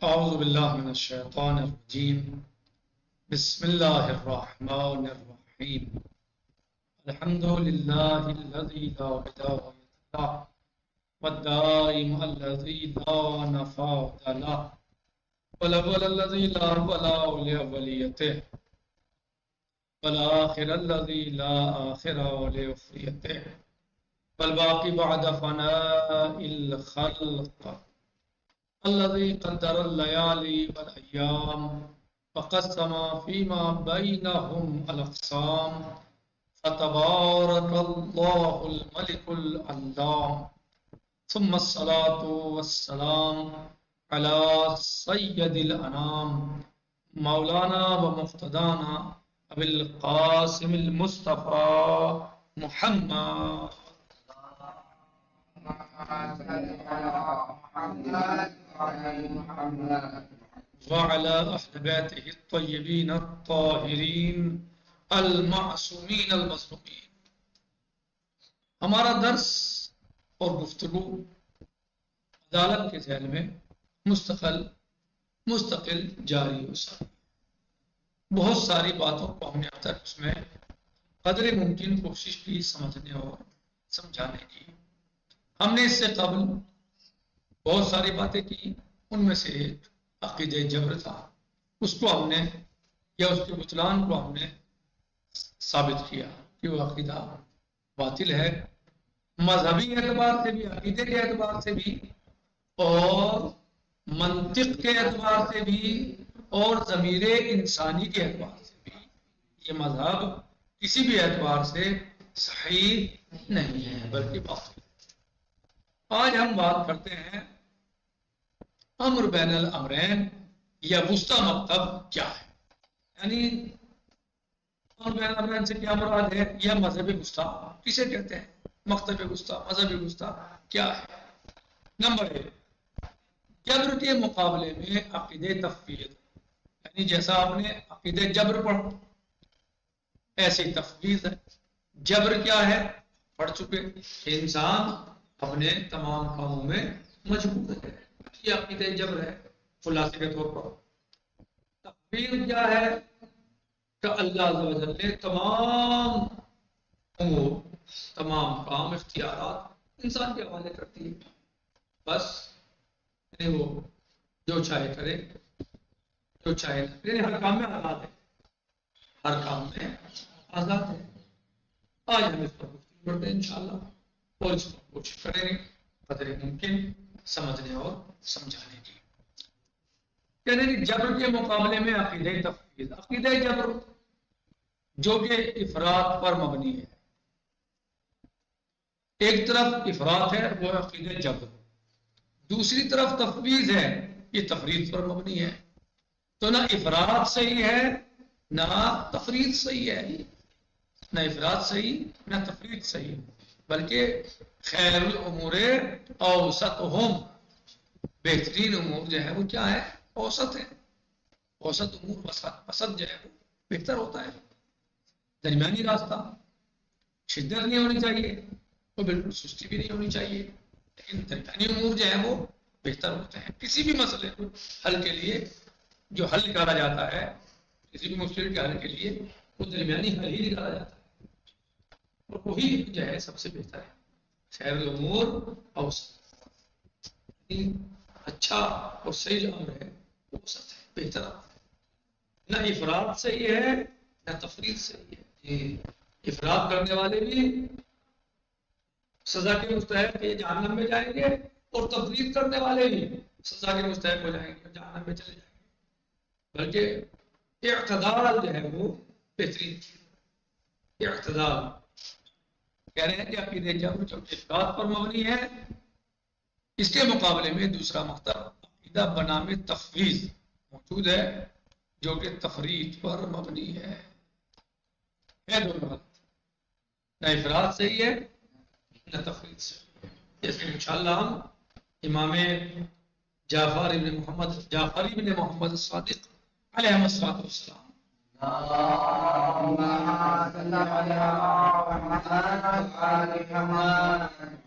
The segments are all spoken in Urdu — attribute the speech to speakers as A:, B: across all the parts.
A: أعوذ بالله من الشيطان الرجيم. بسم الله الرحمن الرحيم. الحمد لله الذي لا بداية له والدائم الذي لا نفاد له والأول الذي لا ولاء لأوليته والآخر الذي لا آخر لأخريته والباقي بعد فناء الخلق الذي قدر الليالي والأيام وقسم فيما بينهم الأقسام فتبارك الله الملك العلام ثم الصلاة والسلام على سيد الأنام مولانا ومقتدانا أبي القاسم المصطفى محمد وعلى أهل بيته الطيبين الطاهرين المعصومین المظلومین۔ ہمارا درس اور گفتگو عدالت کے ذیل میں مستقل جاری ہو سکتی ہے۔ بہت ساری باتوں کو ہم نے اب تک اس میں قدر ممکن کوشش کی سمجھنے اور سمجھانے کی۔ ہم نے اس سے قبل بہت ساری باتیں کی، ان میں سے ایک عقیدہ جبر تھا۔ اس کو ہم نے یا اس کے بطلان کو ہم نے ثابت کیا کہ وہ عقیدہ باطل ہے، مذہبی اعتبار سے بھی، عقیدے کے اعتبار سے بھی، اور منطق کے اعتبار سے بھی، اور ضمیر انسانی کے اعتبار سے بھی۔ یہ مذہب کسی بھی اعتبار سے صحیح نہیں ہے بلکہ باطل۔ آج ہم بات کرتے ہیں امر بین الامرین یا وسطی مکتب کیا ہے، یعنی امر بین الامرین سے کیا مراد ہے، یا مذہب وسطی کسے کہتے ہیں، مکتب وسطی، مذہب وسطی کیا ہے۔ نمبر ایک، جبر کے مقابلے میں عقیدہ تفویض، یعنی جیسا آپ نے عقیدہ جبر پڑھا ایسے تفویض ہے۔ جبر کیا ہے پڑھ چکے کہ انسان اپنے تمام کاموں میں مجبور ہے، یہ عقیدہ جبر ہے خلاصے کے طور پر۔ تفویض کیا ہے کہ اللہ عز و جل نے تمام امور، تمام کام، اختیارات انسان کے حوالے کرتی ہے، بس یعنی وہ جو چاہے کرے، جو چاہے کرے، یعنی ہر کام میں آزاد ہے، ہر کام میں آزاد ہے۔ آج ہم اس پر گفتگو کرتے ہیں انشاءاللہ، اور اس پر کوشش کریں گے قدر ممکن سمجھنے اور سمجھانے کی۔ یعنی جبر کے مقابلے میں عقیدہ تفویض، عقیدہ جبر جو کہ افراط پر مبنی ہے، ایک طرف افراط ہے وہ عقیدہ جبر، دوسری طرف تفویض ہے یہ تفریط پر مبنی ہے۔ تو نہ افراط صحیح ہے نہ تفریط صحیح ہے، نہ افراط صحیح نہ تفریط صحیح، بلکہ خیر الامور اوسطہم، بہترین امور جو ہے وہ کیا ہے، اوسط ہے۔ اوسط امور وسط جو ہے وہ بہتر ہوتا ہے، درمیانی راستہ، شدت نہیں ہونی چاہیے اور بالکل سستی بھی نہیں ہونی چاہیے، لیکن درمیانی امور جو ہے وہ بہتر ہوتے ہیں۔ کسی بھی مسئلے کو حل کے لیے جو حل نکالا جاتا ہے، کسی بھی مشکل کے حل کے لیے وہ درمیانی حل ہی نکالا جاتا ہے، اور وہی جو ہے سب سے بہتر ہے۔ خیر الامور اوسط، اچھا اور صحیح جو امر ہے وہ اوسط ہے، بہتر ہے، نہ افراط صحیح ہے نہ تفریط صحیح ہے۔ افراط کرنے والے بھی سزا کے مستحق یہ جہنم میں جائیں گے، اور تفریط کرنے والے بھی سزا کے مستحق ہو جائیں گے، جہنم میں چلے جائیں گے۔ بلکہ اعتدال جو ہے وہ بہترین چیز ہے۔ اعتدال کہہ رہے ہیں کہ عقیدہ جبر جو کہ افراط پر مبنی ہے، اس کے مقابلے میں دوسرا مکتب عقیدہ بنام تفویض موجود ہے جو کہ تفریط پر مبنی ہے۔ دونوں غلط، نہ افراط صحیح ہے نہ تفریط صحیح ہے۔ جیسے انشاءاللہ ہم امام جعفر ابن محمد الصادق علیہ السلام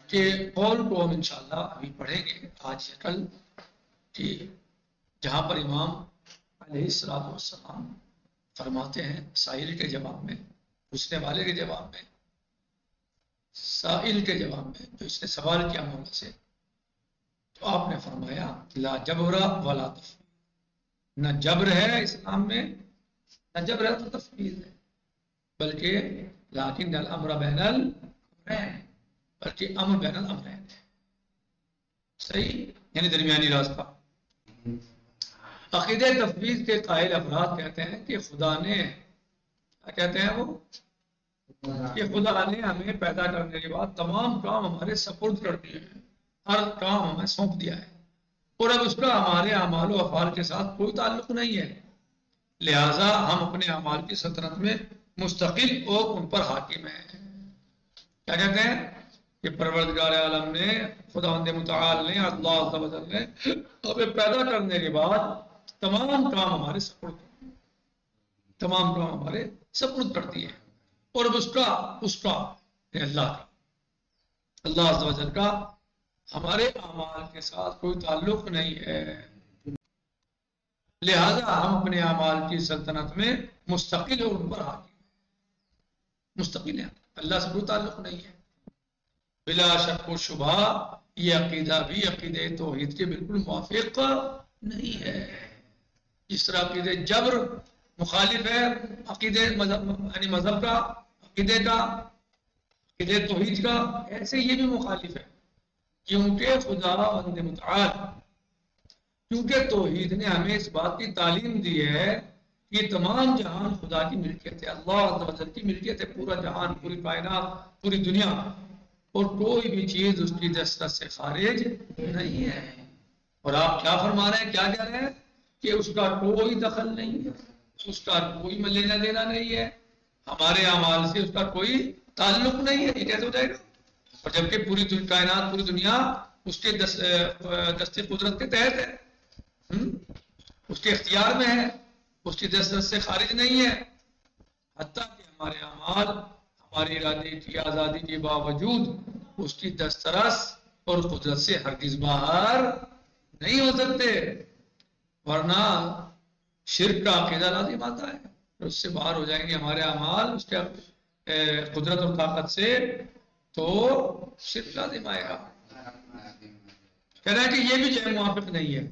A: کے قول کو ہم انشاءاللہ ابھی پڑھیں گے آج یا کل، کہ جہاں پر امام علیہ الصلوۃ والسلام فرماتے ہیں سائل کے جواب میں، پوچھنے والے کے جواب میں، سائل کے جواب میں، جو اس نے سوال کیا مولا سے، تو آپ نے فرمایا لا جبر ولا تفویض، نہ جبر ہے اسلام میں، نہ جبر ہے تو تفویض ہے، بلکہ لیکن الامر بین الامرین، بلکہ امر بین الامرین ہے، صحیح، یعنی درمیانی راستہ۔ عقیدہ تفویض کے قائل افراد کہتے ہیں کہ خدا نے، کیا کہتے ہیں وہ، کہ خدا نے ہمیں پیدا کرنے کے بعد تمام کام ہمارے سپرد کر دیے ہیں، ہر کام ہمیں سونپ دیا ہے، اور اب اس کا ہمارے اعمال و افعال کے ساتھ کوئی تعلق نہیں ہے، لہذا ہم اپنے اعمال کی سلطنت میں مستقل اور ان پر حاکم ہیں۔ کیا کہتے ہیں کہ پروردگار عالم نے، خداوند متعال نے، اللہ عز و جل نے ہمیں پیدا کرنے کے بعد تمام کام ہمارے سپرد، تمام کام ہمارے سپرد کر دیے، اور اب اس کا اللہ عز و جل کا ہمارے اعمال کے ساتھ کوئی تعلق نہیں ہے، لہذا ہم اپنے اعمال کی سلطنت میں مستقل اور ان پر حاکم، مستقل ہیں، اللہ سے کوئی تعلق نہیں ہے۔ بلا شک و شبہ یہ عقیدہ بھی عقیدہ توحید کے بالکل موافق نہیں ہے، جس طرح عقیدہ جبر مخالف ہے عقیدہ یعنی مذہب کا، عقیدے کا، عقیدہ توحید کا، ایسے یہ بھی مخالف ہے، کیونکہ خدا بند متعال، کیونکہ توحید نے ہمیں اس بات کی تعلیم دی ہے کہ یہ تمام جہان خدا کی ملکیت ہے، اللہ عز و جل کی ملکیت ہے، پورا جہان، پوری کائنات، پوری دنیا، اور کوئی بھی چیز اس کی دسترس سے خارج نہیں ہے۔ اور آپ کیا فرما رہے ہیں، کیا کہہ رہے ہیں کہ اس کا کوئی دخل نہیں ہے، اس کا کوئی لینا دینا نہیں ہے، ہمارے اعمال سے اس کا کوئی تعلق نہیں ہے، یہ کیسے ہو جائے گا؟ اور جبکہ پوری کائنات، پوری دنیا اس کے دست قدرت کے تحت ہے، اس کے اختیار میں ہے، اس کی دسترس سے خارج نہیں ہے، حتیٰ کہ ہمارے اعمال ہماری ارادے کی آزادی کے باوجود اس کی دسترس اور قدرت سے ہرگز باہر نہیں ہو سکتے، ورنہ شرک کا عقیدہ لازم آتا ہے، اس سے باہر ہو جائیں گے ہمارے اعمال اس کے قدرت اور طاقت سے، تو شرک لازم آئے گا۔ کہہ رہے ہیں کہ یہ بھی جو ہے موافق نہیں ہے،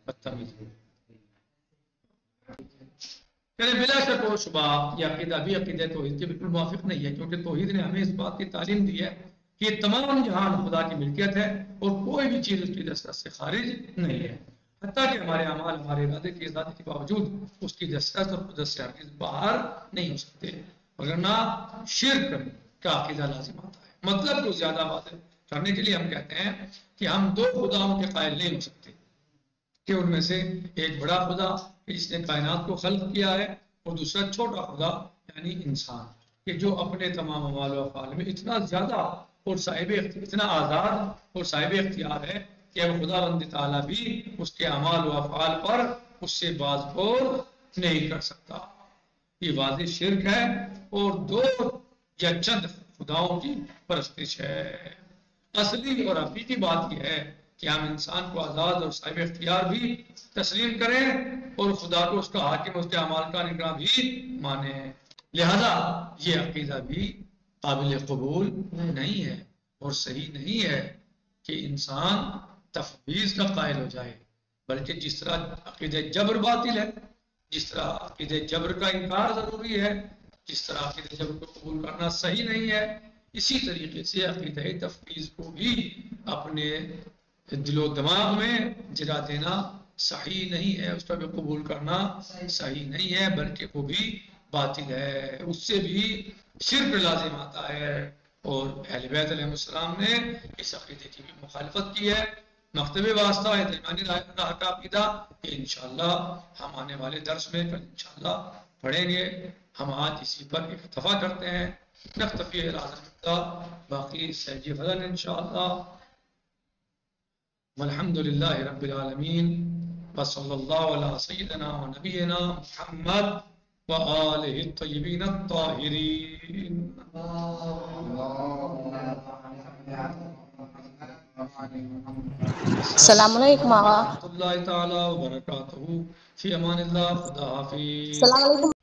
A: بدتمیز، بلا شک و شبہ یہ عقیدہ بھی عقیدہ توحید کے بالکل موافق نہیں ہے، کیونکہ توحید نے ہمیں اس بات کی تعلیم دی ہے کہ یہ تمام جہان خدا کی ملکیت ہے اور کوئی بھی چیز اس کی دسترس سے خارج نہیں ہے، حتیٰ کہ ہمارے اعمال ہمارے ارادے کی آزادی کے باوجود اس کی دسترس اور قدرت سے ہرگز باہر نہیں ہو سکتے، ورنہ شرک کا عقیدہ لازم آتا ہے۔ مطلب کو زیادہ واضح کرنے کے لیے ہم کہتے ہیں کہ ہم دو خداؤں کے قائل نہیں ہو سکتے، کہ ان میں سے ایک بڑا خدا جس نے کائنات کو خلق کیا ہے، اور دوسرا چھوٹا خدا یعنی انسان، کہ جو اپنے تمام اعمال و افعال میں اتنا زیادہ اور اتنا آزاد اور صاحب اختیار ہے کہ اب خدا بند تعالیٰ بھی اس کے اعمال و افعال پر اس سے باز کو نہیں کر سکتا۔ یہ واضح شرک ہے اور دو یا چند خداؤں کی پرستش ہے۔ اصلی اور حقیقی بات یہ ہے کہ ہم انسان کو آزاد اور صاحب اختیار بھی تسلیم کریں اور خدا کو اس کا حاکم، اس کے اعمال کا نگراں بھی مانیں، لہذا یہ عقیدہ بھی قابل قبول نہیں ہے اور صحیح نہیں ہے کہ انسان تفویض کا قائل ہو جائے، بلکہ جس طرح عقیدہ جبر باطل ہے، جس طرح عقیدہ جبر کا انکار ضروری ہے، جس طرح عقیدہ جبر کو قبول کرنا صحیح نہیں ہے، اسی طریقے سے عقیدہ تفویض کو بھی اپنے دل و دماغ میں جگہ دینا صحیح نہیں ہے، اس کا بھی قبول کرنا صحیح نہیں ہے، بلکہ وہ بھی باطل ہے، اس سے بھی شرک لازم آتا ہے، اور اہل بیت علیہ السلام نے اس عقیدے کی بھی مخالفت کی ہے۔ مکتب واسطہ ہے درمیانی راہ کا عقیدہ، کہ انشاءاللہ ہم آنے والے درس میں کل انشاءاللہ پڑھیں گے، ہم آج اسی پر اکتفا کرتے ہیں، نکتفی الحمدللہ، باقی سہجی فضل انشاءاللہ، والحمد للہ رب العالمین، وصلی اللہ علی سیدنا و نبینا محمد وآلہ الطیبین الطاہرین۔
B: السلام علیکم آقا.
A: ورحمۃ اللہ تعالی وبرکاتہ. فی امان اللہ. خدا حافظ.
B: السلام علیکم.